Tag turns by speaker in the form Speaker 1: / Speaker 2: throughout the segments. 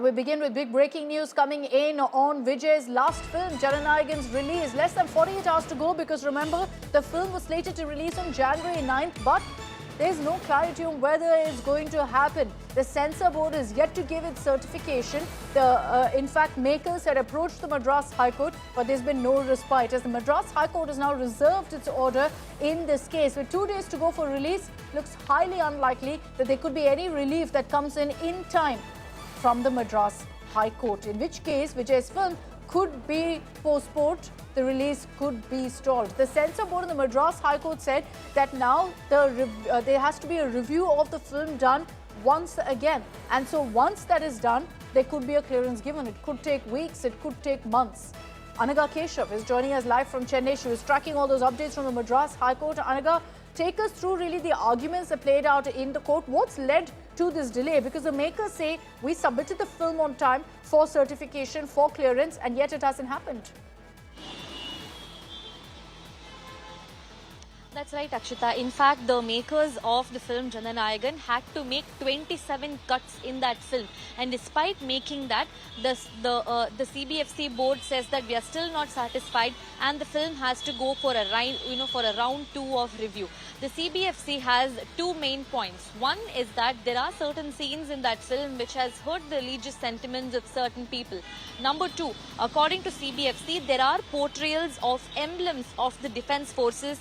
Speaker 1: We begin with big breaking news coming in on Vijay's last film, Jana Nayagan's release. Less than 48 hours to go because remember, the film was slated to release on January 9th, but there's no clarity on whether it's going to happen. The Censor board is yet to give its certification. In fact, makers had approached the Madras High Court, but there's been no respite as the Madras High Court has now reserved its order in this case. With 2 days to go for release, looks highly unlikely that there could be any relief that comes in time from the Madras High Court, in which case Vijay's film could be postponed, the release could be stalled. The Censor board in the Madras High Court said that now there has to be a review of the film done once again. And so once that is done, there could be a clearance given. It could take weeks, it could take months. Anaga Keshav is joining us live from Chennai. She was tracking all those updates from the Madras High Court. Anaga, take us through really the arguments that played out in the court. What's led to this delay? Because the makers say we submitted the film on time for certification, for clearance, and yet it hasn't happened.
Speaker 2: That's right, Akshita. In fact, the makers of the film Jana Nayagan had to make 27 cuts in that film, and despite making that, the CBFC board says that we are still not satisfied, and the film has to go for a round 2 of review. The CBFC has 2 main points. One is that there are certain scenes in that film which has hurt the religious sentiments of certain people. Number 2, according to CBFC, there are portrayals of emblems of the defense forces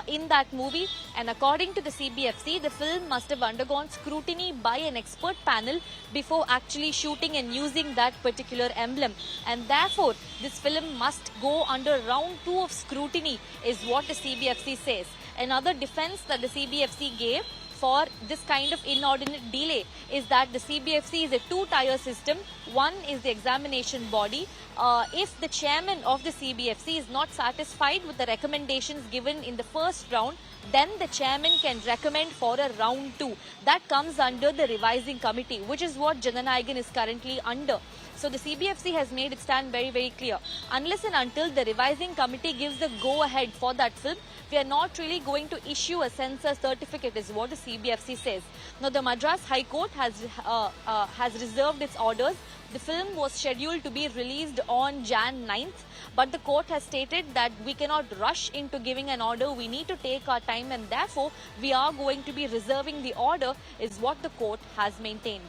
Speaker 2: in that movie, and according to the CBFC, the film must have undergone scrutiny by an expert panel before actually shooting and using that particular emblem, and therefore this film must go under round 2 of scrutiny is what the CBFC says. Another defense that the CBFC gave for this kind of inordinate delay is that the CBFC is a 2-tier system. One is the examination body. If the chairman of the CBFC is not satisfied with the recommendations given in the first round, then the chairman can recommend for a round 2. That comes under the revising committee, which is what Jana Nayagan is currently under. So the CBFC has made its stand very, very clear. Unless and until the revising committee gives the go-ahead for that film, we are not really going to issue a censor certificate, is what the CBFC says. Now, the Madras High Court has reserved its orders. The film was scheduled to be released on Jan 9th, but the court has stated that we cannot rush into giving an order. We need to take our time, and therefore we are going to be reserving the order, is what the court has maintained.